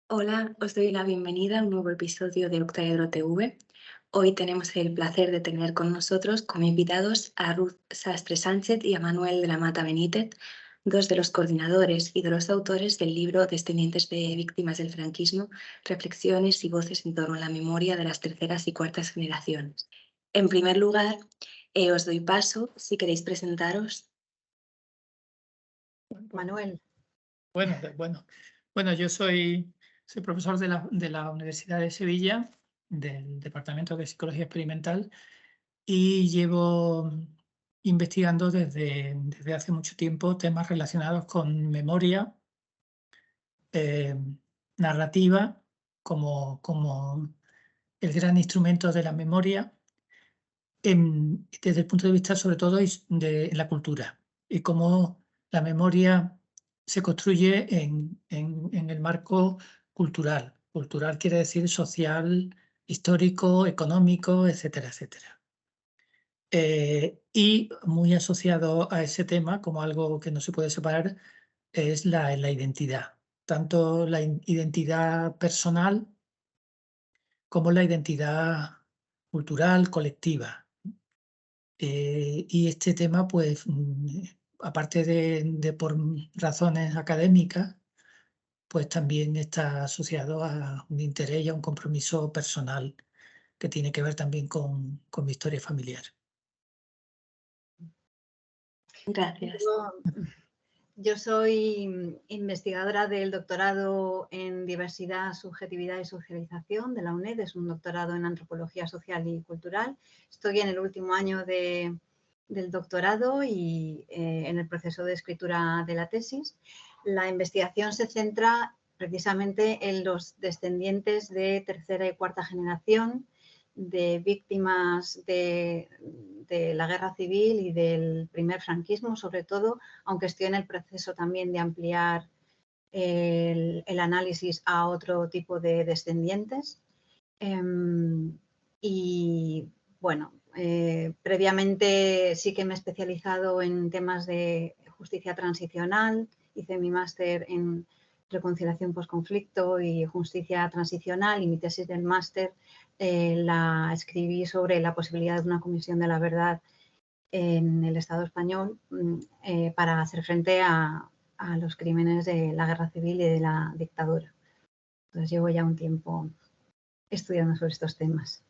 Hola, os doy la bienvenida a un nuevo episodio de Octaedro TV. Hoy tenemos el placer de tener con nosotros como invitados a Ruth Sastre Sánchez y a Manuel de la Mata Benítez, dos de los coordinadores y de los autores del libro Descendientes de Víctimas del Franquismo, Reflexiones y Voces en torno a la memoria de las terceras y cuartas generaciones. En primer lugar, os doy paso si queréis presentaros. Manuel. Bueno, yo soy profesor de la Universidad de Sevilla, del Departamento de Psicología Experimental, y llevo investigando desde hace mucho tiempo temas relacionados con memoria, eh, narrativa, como el gran instrumento de la memoria, desde el punto de vista sobre todo de la cultura y cómo la memoria se construye en el marco cultural. Cultural quiere decir social, histórico, económico, etcétera, etcétera. Y muy asociado a ese tema, como algo que no se puede separar, es la identidad. Tanto la identidad personal como la identidad cultural, colectiva. Y este tema, pues, aparte de por razones académicas, pues también está asociado a un interés y a un compromiso personal que tiene que ver también con mi historia familiar. Gracias. Yo soy investigadora del doctorado en diversidad, subjetividad y socialización de la UNED. Es un doctorado en antropología social y cultural. Estoy en el último año del doctorado y en el proceso de escritura de la tesis. La investigación se centra precisamente en los descendientes de tercera y cuarta generación de víctimas de la guerra civil y del primer franquismo, sobre todo, aunque estoy en el proceso también de ampliar el análisis a otro tipo de descendientes. Y bueno, previamente sí que me he especializado en temas de justicia transicional, hice mi máster en reconciliación postconflicto y justicia transicional, y mi tesis del máster la escribí sobre la posibilidad de una comisión de la verdad en el Estado español para hacer frente a los crímenes de la guerra civil y de la dictadura. Entonces llevo ya un tiempo estudiando sobre estos temas.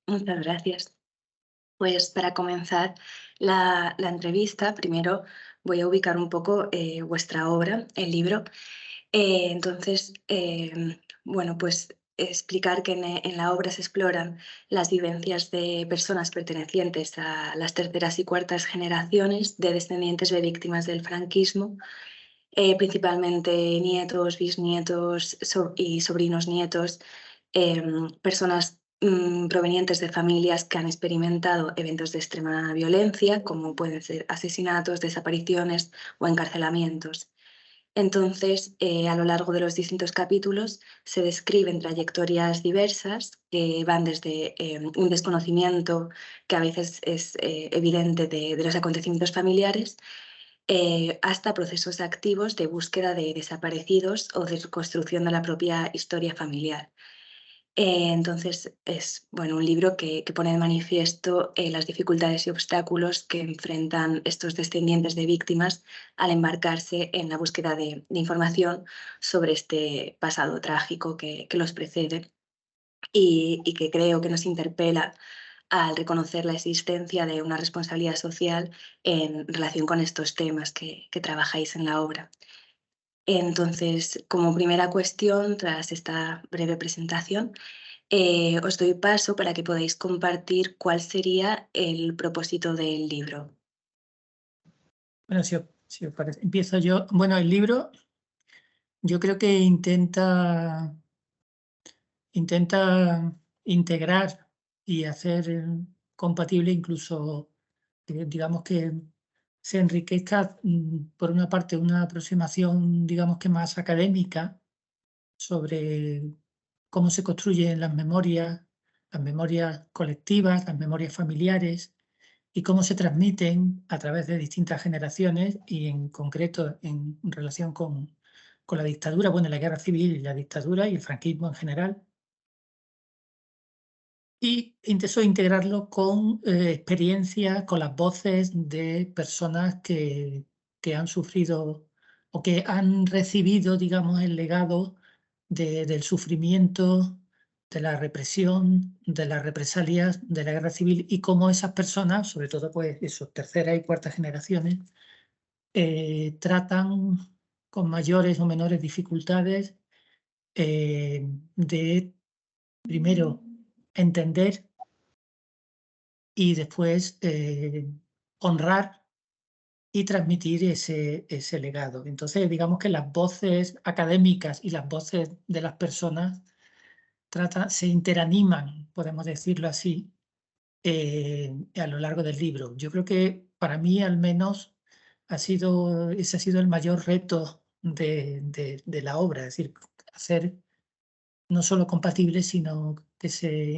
Muchas gracias. Pues para comenzar la entrevista, primero voy a ubicar un poco vuestra obra, el libro. Entonces, bueno, pues explicar que en la obra se exploran las vivencias de personas pertenecientes a las terceras y cuartas generaciones de descendientes de víctimas del franquismo, principalmente nietos, bisnietos y sobrinos nietos, personas provenientes de familias que han experimentado eventos de extrema violencia, como pueden ser asesinatos, desapariciones o encarcelamientos. Entonces, a lo largo de los distintos capítulos se describen trayectorias diversas que van desde un desconocimiento que a veces es evidente de los acontecimientos familiares, hasta procesos activos de búsqueda de desaparecidos o de reconstrucción de la propia historia familiar. Entonces, es bueno, un libro que pone de manifiesto las dificultades y obstáculos que enfrentan estos descendientes de víctimas al embarcarse en la búsqueda de información sobre este pasado trágico que los precede y que creo que nos interpela al reconocer la existencia de una responsabilidad social en relación con estos temas que trabajáis en la obra. Entonces, como primera cuestión, tras esta breve presentación, os doy paso para que podáis compartir cuál sería el propósito del libro. Bueno, si os parece, empiezo yo. Bueno, el libro yo creo que intenta integrar y hacer compatible, incluso, digamos, que se enriquezca, por una parte, una aproximación, digamos, que más académica sobre cómo se construyen las memorias colectivas, las memorias familiares, y cómo se transmiten a través de distintas generaciones y en concreto en relación con la dictadura, bueno, la guerra civil y la dictadura y el franquismo en general. Y intentó integrarlo con experiencias, con las voces de personas que han sufrido o que han recibido, digamos, el legado del sufrimiento, de la represión, de las represalias de la guerra civil, y cómo esas personas, sobre todo pues esos terceras y cuartas generaciones, tratan con mayores o menores dificultades de, primero, entender y después honrar y transmitir ese legado. Entonces, digamos que las voces académicas y las voces de las personas se interaniman, podemos decirlo así, a lo largo del libro. Yo creo que para mí, al menos, ese ha sido el mayor reto de la obra, es decir, hacer no solo compatibles, sino que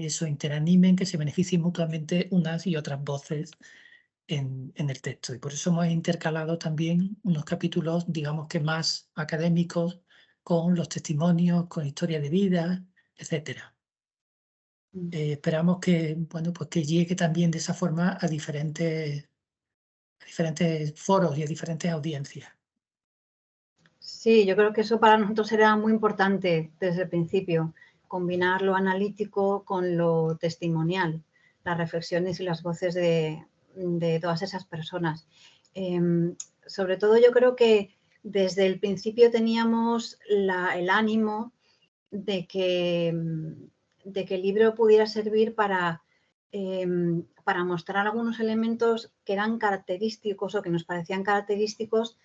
eso interanimen, que se beneficien mutuamente unas y otras voces en el texto. Y por eso hemos intercalado también unos capítulos, digamos que más académicos, con los testimonios, con historia de vida, etcétera. Esperamos que, bueno, pues que llegue también de esa forma a diferentes foros y a diferentes audiencias. Sí, yo creo que eso para nosotros era muy importante desde el principio, combinar lo analítico con lo testimonial, las reflexiones y las voces de todas esas personas. Sobre todo yo creo que desde el principio teníamos el ánimo de que el libro pudiera servir para mostrar algunos elementos que eran característicos o que nos parecían característicos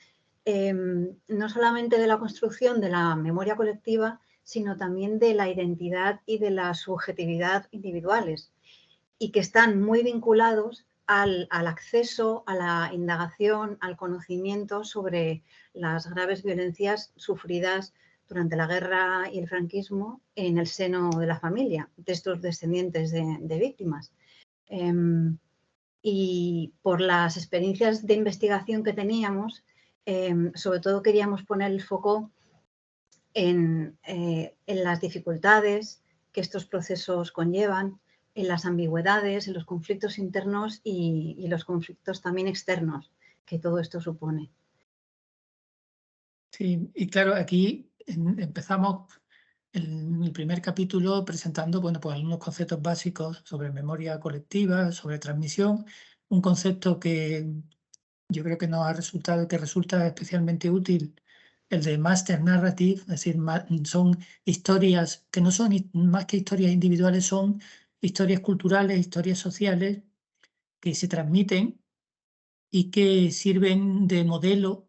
no solamente de la construcción de la memoria colectiva, sino también de la identidad y de la subjetividad individuales, y que están muy vinculados al acceso, a la indagación, al conocimiento sobre las graves violencias sufridas durante la guerra y el franquismo en el seno de la familia, de estos descendientes de víctimas. Y por las experiencias de investigación que teníamos, sobre todo queríamos poner el foco en las dificultades que estos procesos conllevan, en las ambigüedades, en los conflictos internos y los conflictos también externos que todo esto supone. Sí, y claro, aquí empezamos el primer capítulo presentando, bueno, pues algunos conceptos básicos sobre memoria colectiva, sobre transmisión, un concepto que yo creo que que resulta especialmente útil, el de master narrative, es decir, son historias que no son más que historias individuales, son historias culturales, historias sociales que se transmiten y que sirven de modelo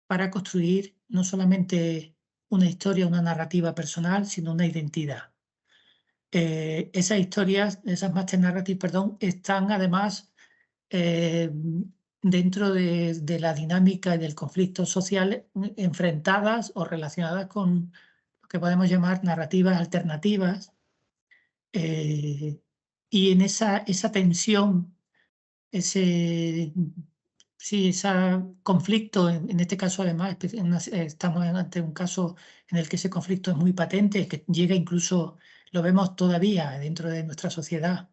para construir no solamente una historia, una narrativa personal, sino una identidad. Esas historias, esas master narrative, perdón, están además dentro de la dinámica y del conflicto social, enfrentadas o relacionadas con lo que podemos llamar narrativas alternativas. Y en esa tensión, ese conflicto, en este caso además estamos ante un caso en el que ese conflicto es muy patente, que llega incluso, lo vemos todavía dentro de nuestra sociedad,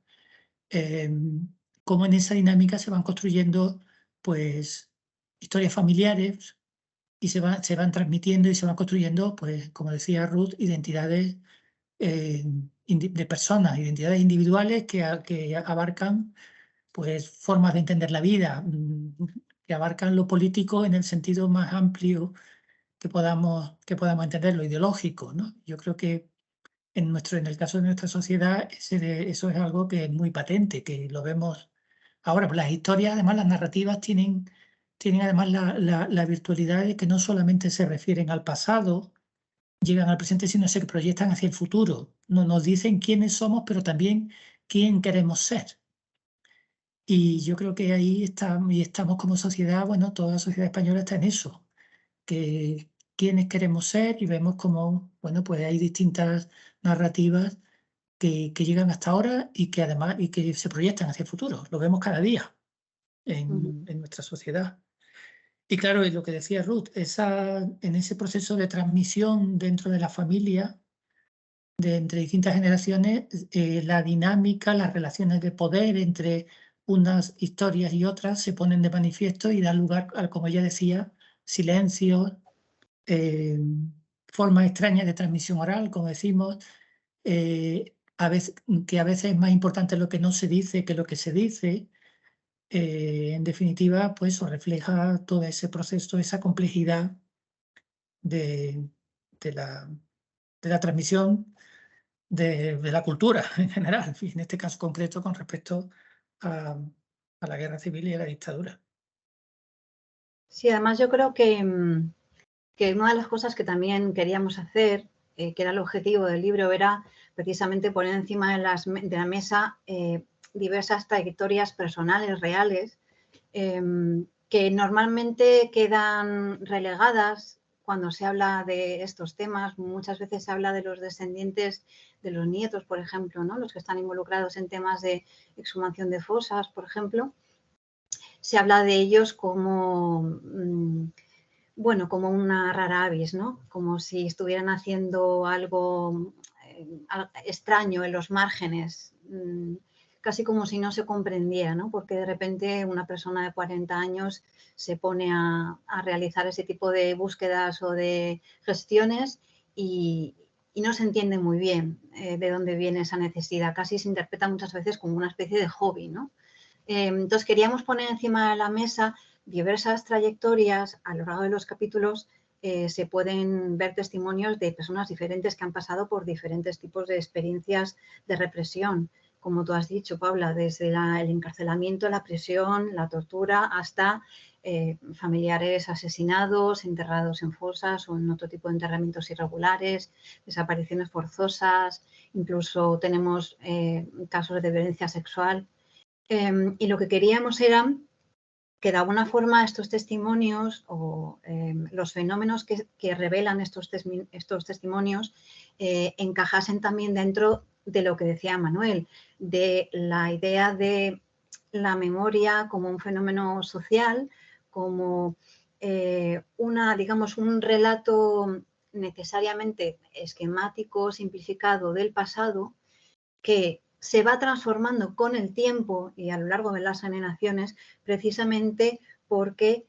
cómo en esa dinámica se van construyendo pues historias familiares y se van transmitiendo y se van construyendo, pues como decía Ruth, identidades de personas, identidades individuales que abarcan pues formas de entender la vida, que abarcan lo político en el sentido más amplio que podamos entender, lo ideológico, ¿no? Yo creo que en el caso de nuestra sociedad, eso es algo que es muy patente, que lo vemos ahora. Pues las historias, además, las narrativas tienen además la virtualidad de que no solamente se refieren al pasado, llegan al presente, sino que proyectan hacia el futuro. Nos dicen quiénes somos, pero también quién queremos ser. Y yo creo que ahí estamos como sociedad, bueno, toda la sociedad española está en eso, que quiénes queremos ser, y vemos como, bueno, pues hay distintas narrativas que llegan hasta ahora y que además que se proyectan hacia el futuro. Lo vemos cada día en nuestra sociedad. Y claro, y lo que decía Ruth, en ese proceso de transmisión dentro de la familia, entre distintas generaciones, la dinámica, las relaciones de poder entre unas historias y otras se ponen de manifiesto y dan lugar a, como ella decía, silencios, formas extrañas de transmisión oral, como decimos, que a veces es más importante lo que no se dice que lo que se dice. En definitiva, pues eso refleja todo ese proceso, esa complejidad de, de la, de la transmisión de la cultura en general, y en este caso concreto con respecto a, a la guerra civil y a la dictadura. Sí, además yo creo que una de las cosas que también queríamos hacer, que era el objetivo del libro, era precisamente poner encima de la mesa diversas trayectorias personales reales que normalmente quedan relegadas cuando se habla de estos temas. Muchas veces se habla de los descendientes de los nietos, por ejemplo, ¿no? Los que están involucrados en temas de exhumación de fosas, por ejemplo. Se habla de ellos como, bueno, como una rara avis, ¿no? Como si estuvieran haciendo algo extraño en los márgenes, casi como si no se comprendiera, ¿no? Porque de repente una persona de 40 años se pone a realizar ese tipo de búsquedas o de gestiones y no se entiende muy bien de dónde viene esa necesidad. Casi se interpreta muchas veces como una especie de hobby, ¿no? Entonces queríamos poner encima de la mesa diversas trayectorias. A lo largo de los capítulos se pueden ver testimonios de personas diferentes que han pasado por diferentes tipos de experiencias de represión, como tú has dicho, Paula, desde el encarcelamiento, la prisión, la tortura, hasta familiares asesinados, enterrados en fosas o en otro tipo de enterramientos irregulares, desapariciones forzosas, incluso tenemos casos de violencia sexual. Y lo que queríamos era que de alguna forma estos testimonios o los fenómenos que revelan estos testimonios encajasen también dentro de lo que decía Manuel, de la idea de la memoria como un fenómeno social, como digamos, un relato necesariamente esquemático, simplificado del pasado, que se va transformando con el tiempo y a lo largo de las generaciones, precisamente porque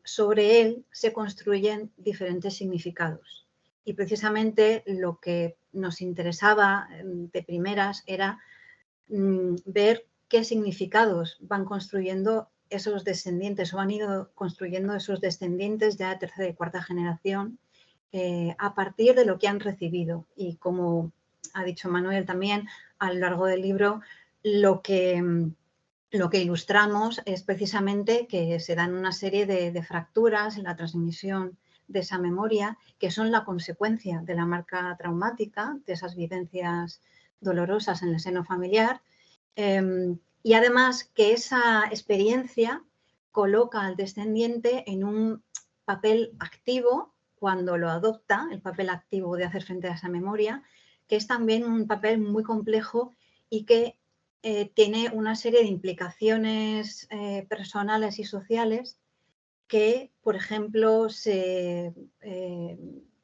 sobre él se construyen diferentes significados. Y precisamente lo que nos interesaba de primeras era ver qué significados van construyendo esos descendientes o han ido construyendo esos descendientes ya de tercera y cuarta generación a partir de lo que han recibido. Y como ha dicho Manuel también, a lo largo del libro lo que ilustramos es precisamente que se dan una serie de fracturas en la transmisión de esa memoria que son la consecuencia de la marca traumática, de esas vivencias dolorosas en el seno familiar, y además que esa experiencia coloca al descendiente en un papel activo cuando lo adopta, el papel activo de hacer frente a esa memoria, que es también un papel muy complejo y que tiene una serie de implicaciones personales y sociales que, por ejemplo,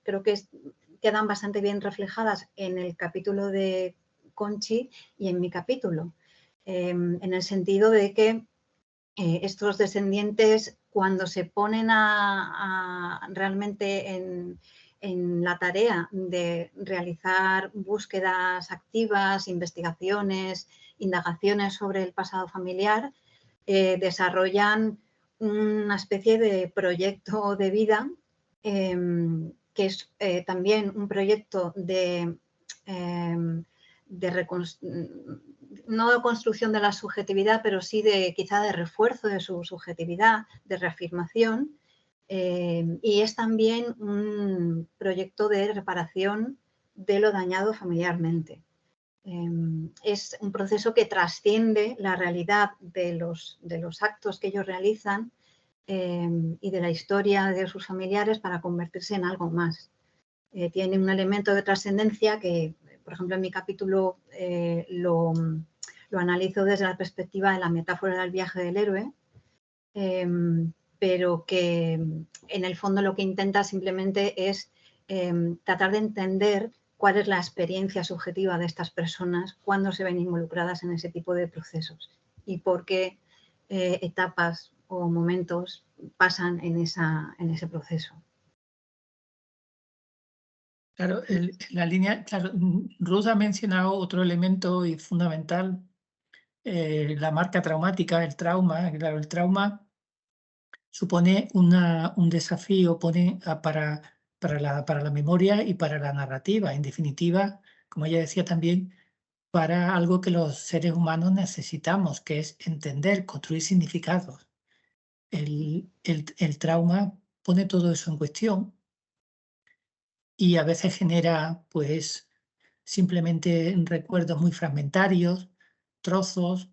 creo que quedan bastante bien reflejadas en el capítulo de Conchi y en mi capítulo, en el sentido de que estos descendientes, cuando se ponen realmente en la tarea de realizar búsquedas activas, investigaciones, indagaciones sobre el pasado familiar, desarrollan una especie de proyecto de vida que es también un proyecto no de construcción de la subjetividad, pero sí quizá de refuerzo de su subjetividad, de reafirmación, y es también un proyecto de reparación de lo dañado familiarmente. Es un proceso que trasciende la realidad de los actos que ellos realizan y de la historia de sus familiares para convertirse en algo más. Tiene un elemento de trascendencia que, por ejemplo, en mi capítulo lo analizo desde la perspectiva de la metáfora del viaje del héroe, pero que en el fondo lo que intenta simplemente es tratar de entender cuál es la experiencia subjetiva de estas personas cuando se ven involucradas en ese tipo de procesos y por qué etapas o momentos pasan en ese proceso. Claro, la línea, claro, Ruth ha mencionado otro elemento y fundamental, la marca traumática, el trauma. Claro, el trauma supone un desafío para la memoria y para la narrativa. En definitiva, como ella decía también, para algo que los seres humanos necesitamos, que es entender, construir significados. El trauma pone todo eso en cuestión y a veces genera, pues, simplemente recuerdos muy fragmentarios, trozos,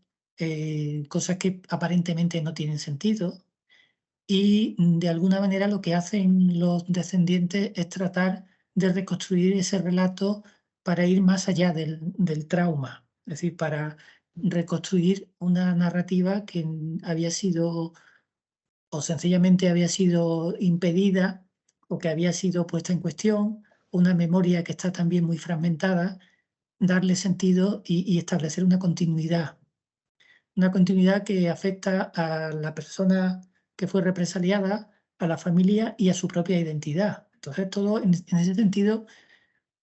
cosas que aparentemente no tienen sentido. Y de alguna manera lo que hacen los descendientes es tratar de reconstruir ese relato para ir más allá del trauma, es decir, para reconstruir una narrativa que había sido o sencillamente había sido impedida o que había sido puesta en cuestión, una memoria que está también muy fragmentada, darle sentido y establecer una continuidad que afecta a la persona que fue represaliada, a la familia y a su propia identidad. Entonces, todo en ese sentido,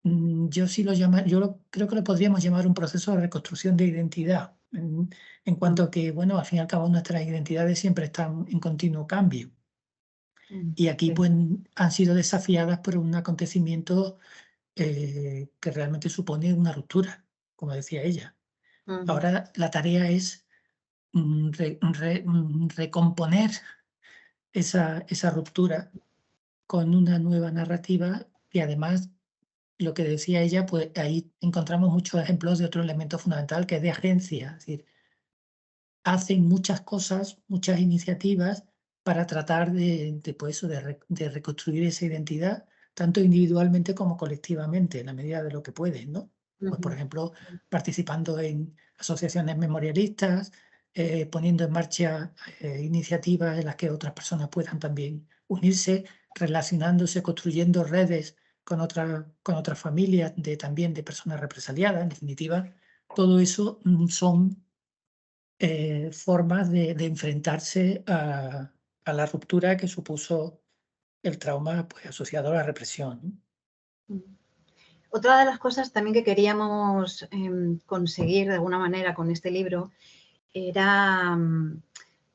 yo sí creo que lo podríamos llamar un proceso de reconstrucción de identidad, en cuanto a que, bueno, al fin y al cabo nuestras identidades siempre están en continuo cambio. Y aquí Sí. pues, han sido desafiadas por un acontecimiento que realmente supone una ruptura, como decía ella. Ahora la tarea es recomponer esa ruptura con una nueva narrativa y además, lo que decía ella, pues ahí encontramos muchos ejemplos de otro elemento fundamental que es de agencia. Es decir, hacen muchas cosas, muchas iniciativas para tratar pues, de reconstruir esa identidad, tanto individualmente como colectivamente, en la medida de lo que pueden, ¿no? Pues, por ejemplo, participando en asociaciones memorialistas, poniendo en marcha iniciativas en las que otras personas puedan también unirse, relacionándose, construyendo redes con otras familias también de personas represaliadas. En definitiva, todo eso son formas de enfrentarse a la ruptura que supuso el trauma, pues, asociado a la represión, ¿no? Otra de las cosas también que queríamos conseguir de alguna manera con este libro era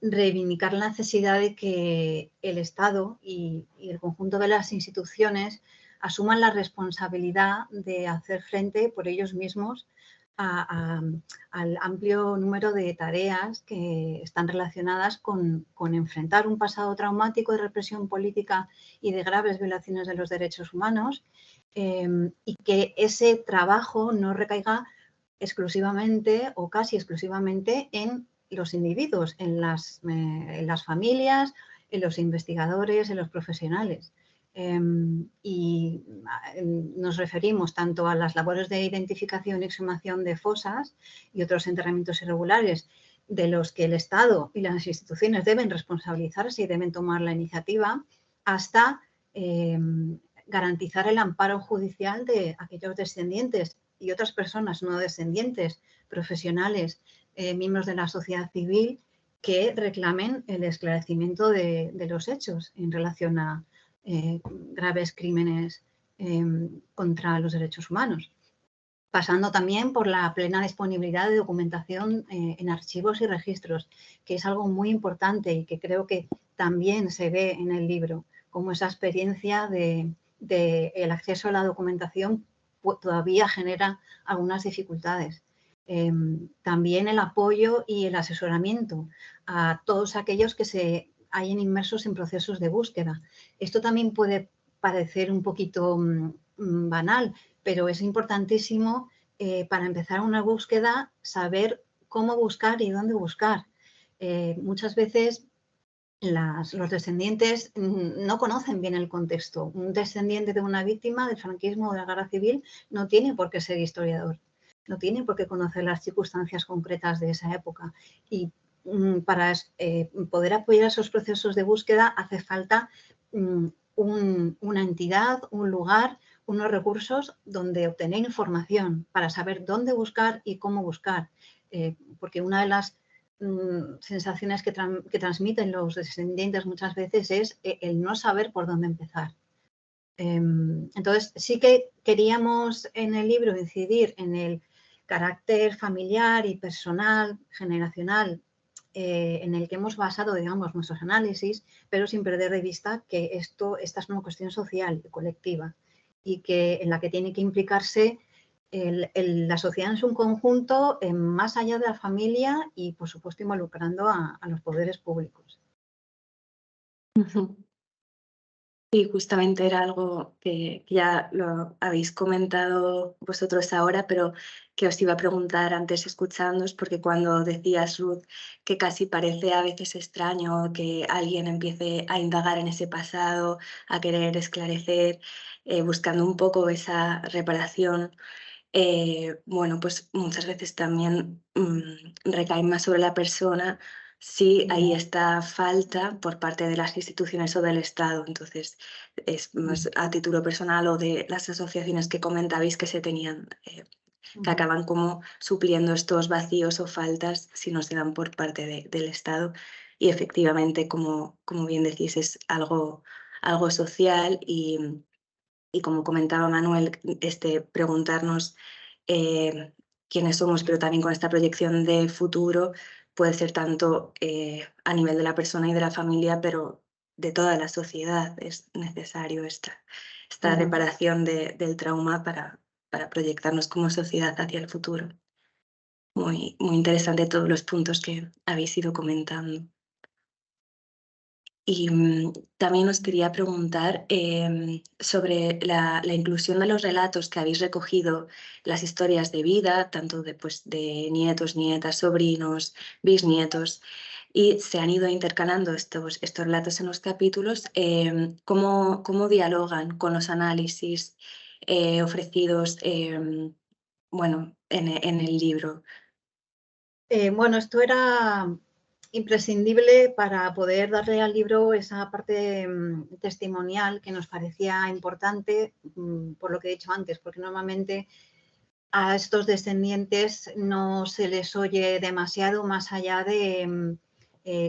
reivindicar la necesidad de que el Estado y el conjunto de las instituciones asuman la responsabilidad de hacer frente por ellos mismos al amplio número de tareas que están relacionadas con enfrentar un pasado traumático de represión política y de graves violaciones de los derechos humanos, y que ese trabajo no recaiga exclusivamente o casi exclusivamente en los individuos, en las familias, en los investigadores, en los profesionales. Y nos referimos tanto a las labores de identificación y exhumación de fosas y otros enterramientos irregulares de los que el Estado y las instituciones deben responsabilizarse y deben tomar la iniciativa, hasta garantizar el amparo judicial de aquellos descendientes y otras personas no descendientes, profesionales, miembros de la sociedad civil, que reclamen el esclarecimiento de los hechos en relación a graves crímenes contra los derechos humanos, pasando también por la plena disponibilidad de documentación en archivos y registros, que es algo muy importante y que creo que también se ve en el libro, como esa experiencia de el acceso a la documentación todavía genera algunas dificultades. También el apoyo y el asesoramiento a todos aquellos que se hayan inmersos en procesos de búsqueda. Esto también puede parecer un poquito banal, pero es importantísimo para empezar una búsqueda saber cómo buscar y dónde buscar. Muchas veces los descendientes no conocen bien el contexto. Un descendiente de una víctima del franquismo o de la guerra civil no tiene por qué ser historiador, no tiene por qué conocer las circunstancias concretas de esa época. Y para poder apoyar esos procesos de búsqueda hace falta una entidad, un lugar, unos recursos donde obtener información para saber dónde buscar y cómo buscar. Porque una de las sensaciones que transmiten los descendientes muchas veces es el no saber por dónde empezar. Entonces, sí que queríamos en el libro incidir en el carácter familiar y personal, generacional, en el que hemos basado, digamos, nuestros análisis, pero sin perder de vista que esta es una cuestión social y colectiva y en la que tiene que implicarse la sociedad en su conjunto, más allá de la familia y, por supuesto, involucrando a los poderes públicos. Y justamente era algo que ya lo habéis comentado vosotros ahora, pero que os iba a preguntar antes escuchándoos, porque cuando decías, Ruth, que casi parece a veces extraño que alguien empiece a indagar en ese pasado, a querer esclarecer, buscando un poco esa reparación, bueno, pues muchas veces también recae más sobre la persona si hay esta falta por parte de las instituciones o del Estado. Entonces, es más a título personal o de las asociaciones que comentabais que se tenían, que acaban como supliendo estos vacíos o faltas si no se dan por parte del Estado. Y efectivamente, como bien decís, es algo social y como comentaba Manuel, preguntarnos quiénes somos, pero también con esta proyección de futuro, puede ser tanto a nivel de la persona y de la familia, pero de toda la sociedad. Es necesario esta reparación del trauma para proyectarnos como sociedad hacia el futuro. Muy, muy interesante todos los puntos que habéis ido comentando. Y también os quería preguntar sobre la inclusión de los relatos que habéis recogido, las historias de vida, tanto de nietos, nietas, sobrinos, bisnietos, y se han ido intercalando estos relatos en los capítulos. ¿Cómo dialogan con los análisis ofrecidos bueno, en el libro? Bueno, esto era imprescindible para poder darle al libro esa parte testimonial que nos parecía importante, por lo que he dicho antes, porque normalmente a estos descendientes no se les oye demasiado más allá de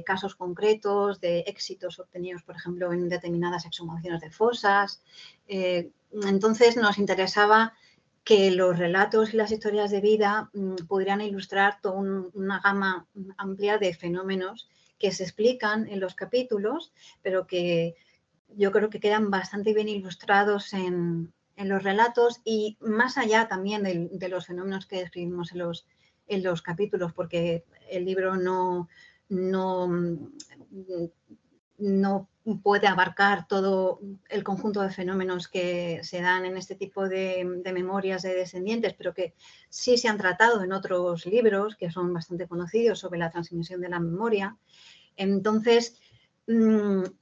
casos concretos, de éxitos obtenidos, por ejemplo, en determinadas exhumaciones de fosas. Entonces nos interesaba que los relatos y las historias de vida pudieran ilustrar toda una gama amplia de fenómenos que se explican en los capítulos, pero que yo creo que quedan bastante bien ilustrados en los relatos y más allá también de los fenómenos que describimos en los capítulos, porque el libro no puede abarcar todo el conjunto de fenómenos que se dan en este tipo de memorias de descendientes, pero que sí se han tratado en otros libros que son bastante conocidos sobre la transmisión de la memoria. Entonces,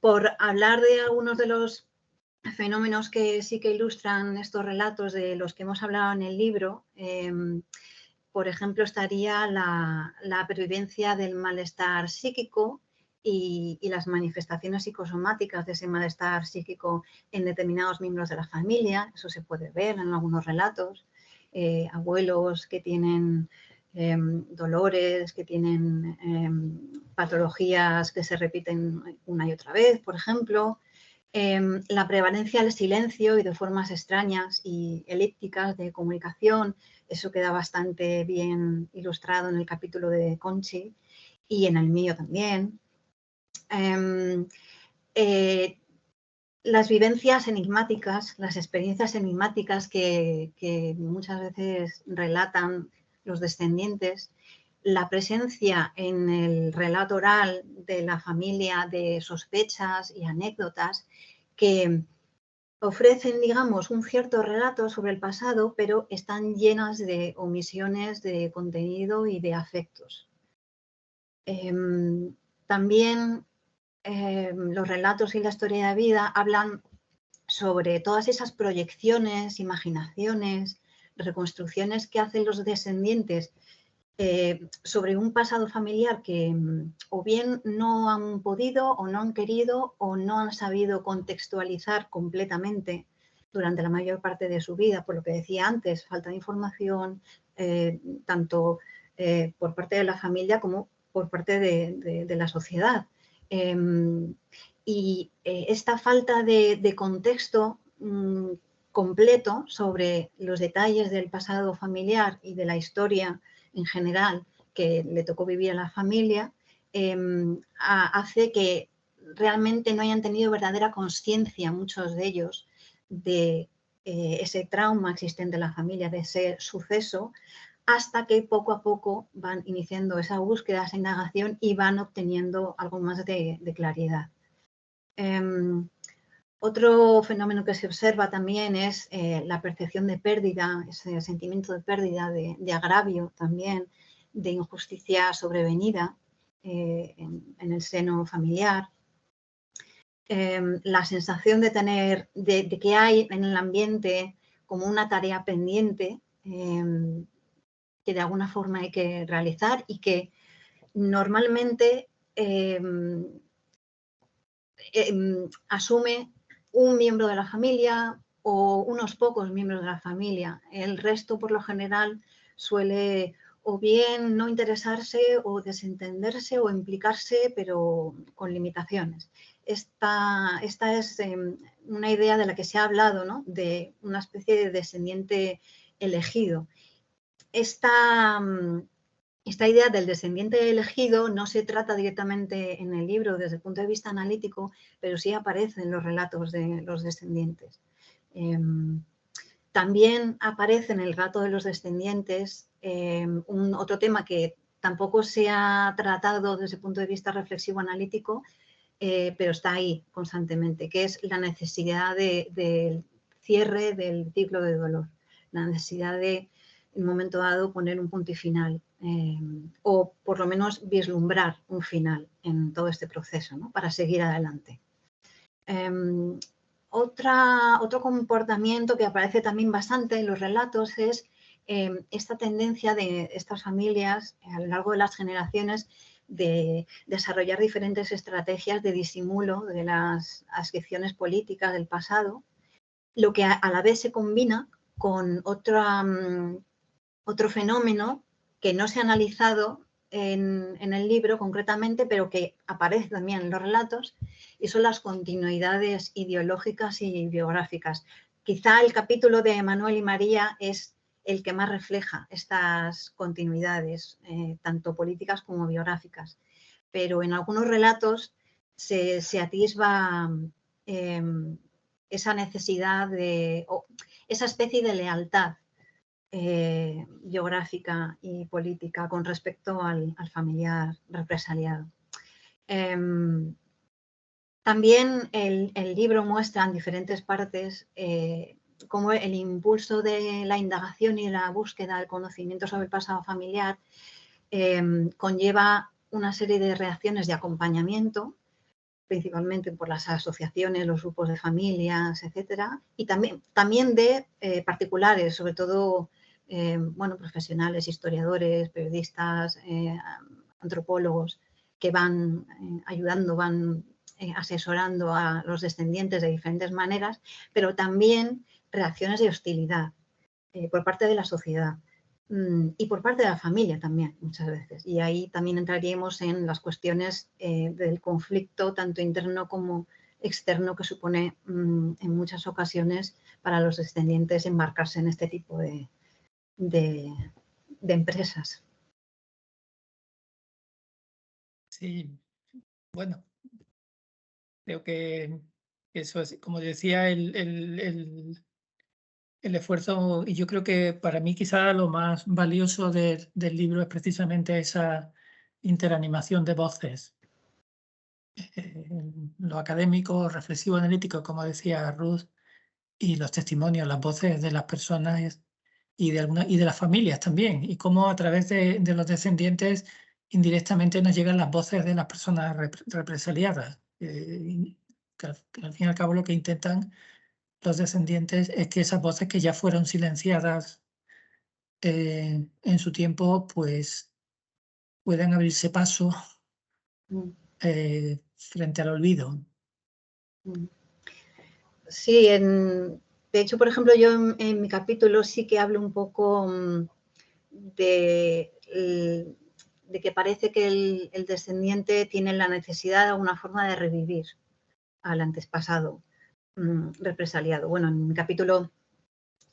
por hablar de algunos de los fenómenos que sí que ilustran estos relatos de los que hemos hablado en el libro, por ejemplo, estaría la pervivencia del malestar psíquico y las manifestaciones psicosomáticas de ese malestar psíquico en determinados miembros de la familia. Eso se puede ver en algunos relatos. Abuelos que tienen dolores, que tienen patologías que se repiten una y otra vez, por ejemplo. La prevalencia del silencio y de formas extrañas y elípticas de comunicación, eso queda bastante bien ilustrado en el capítulo de Conchi y en el mío también. Las vivencias enigmáticas, las experiencias enigmáticas que muchas veces relatan los descendientes, la presencia en el relato oral de la familia de sospechas y anécdotas que ofrecen, digamos, un cierto relato sobre el pasado, pero están llenas de omisiones de contenido y de afectos. También los relatos y la historia de vida hablan sobre todas esas proyecciones, imaginaciones, reconstrucciones que hacen los descendientes sobre un pasado familiar que o bien no han podido o no han querido o no han sabido contextualizar completamente durante la mayor parte de su vida, por lo que decía antes, falta de información, tanto por parte de la familia como por parte de la sociedad. Y esta falta de contexto completo sobre los detalles del pasado familiar y de la historia en general que le tocó vivir a la familia, hace que realmente no hayan tenido verdadera conciencia muchos de ellos de ese trauma existente en la familia, de ese suceso, hasta que poco a poco van iniciando esa búsqueda, esa indagación y van obteniendo algo más de claridad. Otro fenómeno que se observa también es la percepción de pérdida, ese sentimiento de pérdida, de agravio también, de injusticia sobrevenida en el seno familiar. La sensación de tener, de que hay en el ambiente como una tarea pendiente que de alguna forma hay que realizar y que normalmente asume un miembro de la familia o unos pocos miembros de la familia. El resto, por lo general, suele o bien no interesarse o desentenderse o implicarse, pero con limitaciones. Esta es una idea de la que se ha hablado, ¿no? De una especie de descendiente elegido. Esta idea del descendiente elegido no se trata directamente en el libro desde el punto de vista analítico, pero sí aparece en los relatos de los descendientes. También aparece en el relato de los descendientes otro tema que tampoco se ha tratado desde el punto de vista reflexivo analítico, pero está ahí constantemente, que es la necesidad del cierre del ciclo de dolor, la necesidad de, en un momento dado, poner un punto y final, o por lo menos vislumbrar un final en todo este proceso, ¿no? Para seguir adelante. Otro comportamiento que aparece también bastante en los relatos es esta tendencia de estas familias a lo largo de las generaciones de desarrollar diferentes estrategias de disimulo de las ascripciones políticas del pasado, lo que a la vez se combina con otro fenómeno que no se ha analizado en el libro concretamente, pero que aparece también en los relatos, y son las continuidades ideológicas y biográficas. Quizá el capítulo de Manuel y María es el que más refleja estas continuidades, tanto políticas como biográficas. Pero en algunos relatos se atisba esa necesidad o esa especie de lealtad biográfica y política con respecto al familiar represaliado. También el libro muestra en diferentes partes cómo el impulso de la indagación y la búsqueda del conocimiento sobre el pasado familiar conlleva una serie de reacciones de acompañamiento, principalmente por las asociaciones, los grupos de familias, etcétera, y también de particulares, sobre todo profesionales, historiadores, periodistas, antropólogos, que van ayudando, van asesorando a los descendientes de diferentes maneras, pero también reacciones de hostilidad por parte de la sociedad y por parte de la familia también, muchas veces. Y ahí también entraríamos en las cuestiones del conflicto, tanto interno como externo, que supone en muchas ocasiones para los descendientes embarcarse en este tipo de empresas. Sí, bueno, creo que eso es, como decía, el esfuerzo, y yo creo que para mí quizá lo más valioso del libro es precisamente esa interanimación de voces. Lo académico, reflexivo, analítico, como decía Ruth, y los testimonios, las voces de las personas y de las familias también, y cómo a través de los descendientes indirectamente nos llegan las voces de las personas represaliadas, que al fin y al cabo lo que intentan los descendientes es que esas voces que ya fueron silenciadas en su tiempo pues puedan abrirse paso frente al olvido. Sí, de hecho, por ejemplo, yo en mi capítulo sí que hablo un poco de que parece que el descendiente tiene la necesidad de alguna forma de revivir al antepasado represaliado. Bueno, en mi capítulo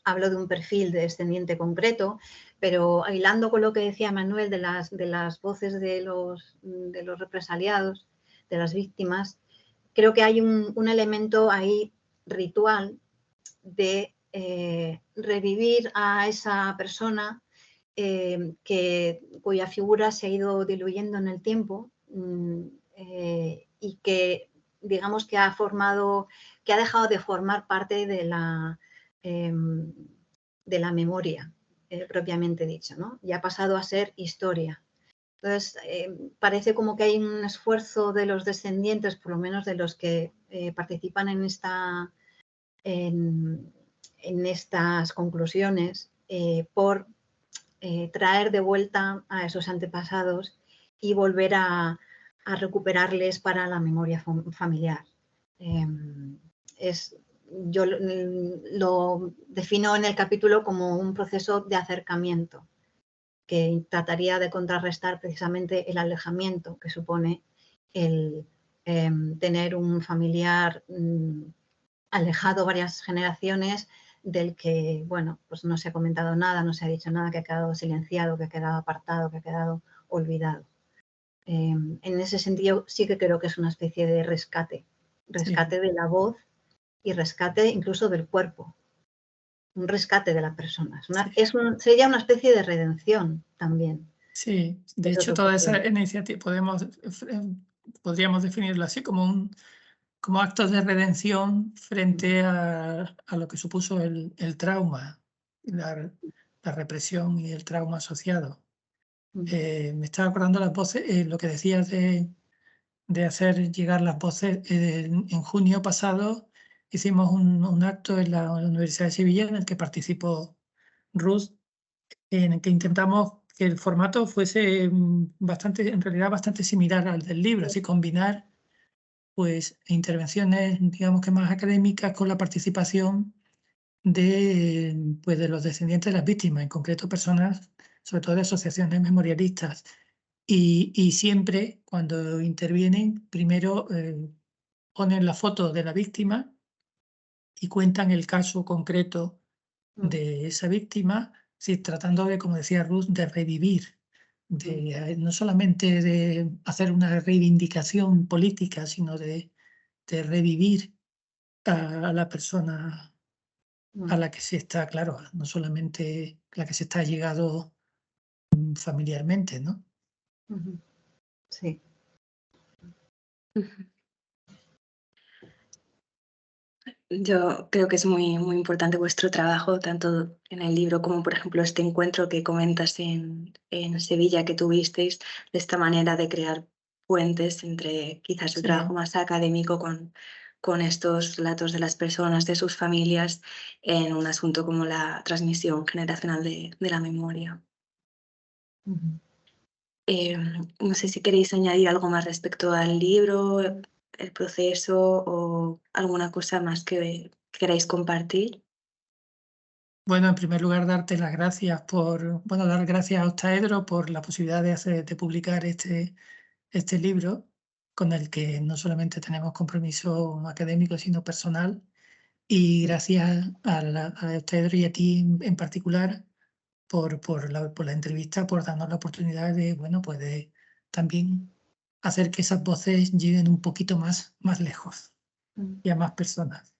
hablo de un perfil de descendiente concreto, pero hilando con lo que decía Manuel de las voces de los represaliados, de las víctimas, creo que hay un elemento ahí ritual de revivir a esa persona cuya figura se ha ido diluyendo en el tiempo y que, digamos, que ha dejado de formar parte de la memoria propiamente dicho, ¿no? Y ha pasado a ser historia. Entonces, parece como que hay un esfuerzo de los descendientes, por lo menos de los que participan en estas conclusiones, por traer de vuelta a esos antepasados y volver a recuperarles para la memoria familiar. Yo lo defino en el capítulo como un proceso de acercamiento que trataría de contrarrestar precisamente el alejamiento que supone el tener un familiar alejado varias generaciones del que, bueno, pues no se ha comentado nada, no se ha dicho nada, que ha quedado silenciado, que ha quedado apartado, que ha quedado olvidado. En ese sentido sí que creo que es una especie de rescate de la voz y rescate incluso del cuerpo, un rescate de la persona. Sería una especie de redención también. Sí, de hecho toda esa iniciativa podríamos definirlo así como actos de redención frente a lo que supuso el trauma, la represión y el trauma asociado. Me estaba acordando las voces, lo que decías de hacer llegar las voces. En junio pasado hicimos un acto en la Universidad de Sevilla en el que participó Ruth, en el que intentamos que el formato fuese en realidad bastante similar al del libro, así combinar pues intervenciones, digamos que más académicas, con la participación de los descendientes de las víctimas, en concreto personas, sobre todo de asociaciones memorialistas. Y siempre cuando intervienen, primero ponen la foto de la víctima y cuentan el caso concreto de esa víctima, sí, tratando de, como decía Ruth, de revivir, no solamente de hacer una reivindicación política, sino de revivir a la persona a la que se está, claro, no solamente la que se está llegado familiarmente, ¿no? Sí. Yo creo que es muy, muy importante vuestro trabajo, tanto en el libro como, por ejemplo, este encuentro que comentas en Sevilla que tuvisteis, de esta manera de crear puentes entre quizás el trabajo más académico con estos relatos de las personas, de sus familias, en un asunto como la transmisión generacional de la memoria. No sé si queréis añadir algo más respecto al libro, el proceso o alguna cosa más que queráis compartir. Bueno, en primer lugar, darte las gracias dar gracias a Octaedro por la posibilidad de publicar este libro, con el que no solamente tenemos compromiso académico, sino personal. Y gracias a Octaedro y a ti en particular por la entrevista, por darnos la oportunidad de también hacer que esas voces lleguen un poquito más lejos y a más personas.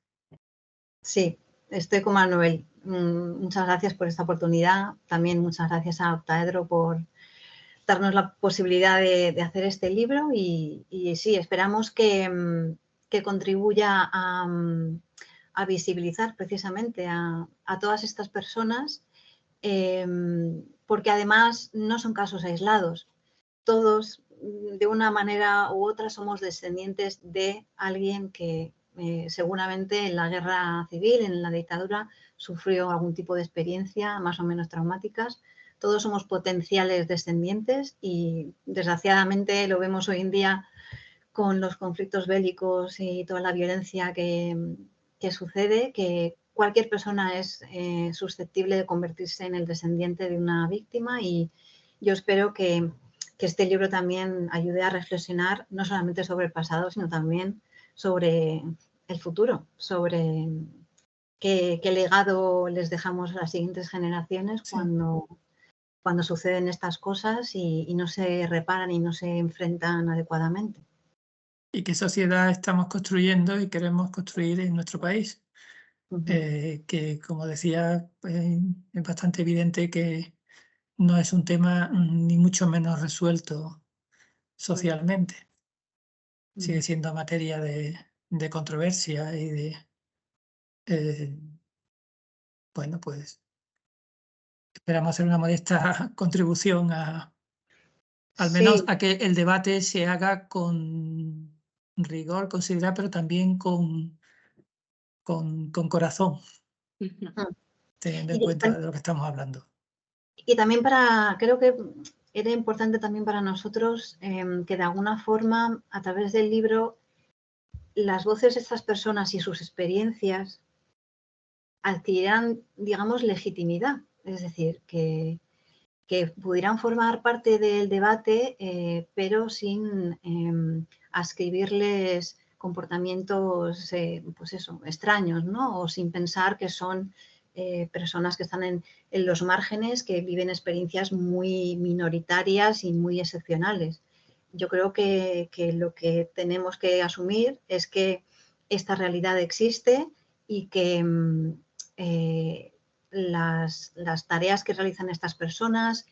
Sí, estoy con Manuel. Muchas gracias por esta oportunidad. También muchas gracias a Octaedro por darnos la posibilidad de hacer este libro y sí, esperamos que contribuya a visibilizar precisamente a todas estas personas, porque además no son casos aislados. Todos, de una manera u otra, somos descendientes de alguien que seguramente en la guerra civil, en la dictadura, sufrió algún tipo de experiencia más o menos traumáticas. Todos somos potenciales descendientes y desgraciadamente lo vemos hoy en día con los conflictos bélicos y toda la violencia que sucede, que cualquier persona es susceptible de convertirse en el descendiente de una víctima, y yo espero que este libro también ayude a reflexionar no solamente sobre el pasado, sino también sobre el futuro, sobre qué legado les dejamos a las siguientes generaciones cuando suceden estas cosas y no se reparan y no se enfrentan adecuadamente. ¿Y qué sociedad estamos construyendo y queremos construir en nuestro país? Que, como decía, es bastante evidente que no es un tema ni mucho menos resuelto socialmente. Sigue siendo materia de controversia y de, bueno, pues esperamos hacer una modesta contribución al menos a que el debate se haga con rigor, considerar, pero también con corazón, teniendo en cuenta de lo que estamos hablando. Y también creo que era importante también para nosotros que de alguna forma, a través del libro, las voces de estas personas y sus experiencias adquirieran, digamos, legitimidad. Es decir, que pudieran formar parte del debate, pero sin ascribirles comportamientos, pues eso, extraños, ¿no? O sin pensar que son personas que están en los márgenes, que viven experiencias muy minoritarias y muy excepcionales. Yo creo que lo que tenemos que asumir es que esta realidad existe y que las tareas que realizan estas personas,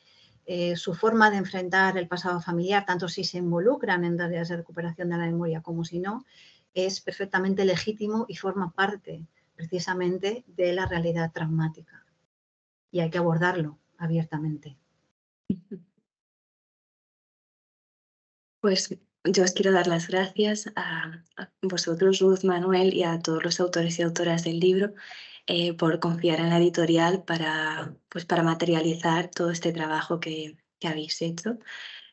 su forma de enfrentar el pasado familiar, tanto si se involucran en tareas de recuperación de la memoria como si no, es perfectamente legítimo y forma parte precisamente de la realidad traumática. Y hay que abordarlo abiertamente. Pues yo os quiero dar las gracias a vosotros, Ruth, Manuel, y a todos los autores y autoras del libro por confiar en la editorial para materializar todo este trabajo que habéis hecho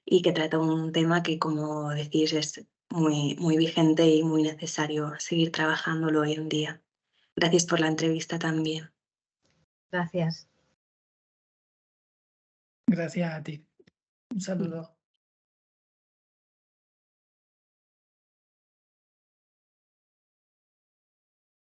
y que trata un tema que, como decís, es muy, muy vigente y muy necesario seguir trabajándolo hoy en día. Gracias por la entrevista también. Gracias. Gracias a ti. Un saludo.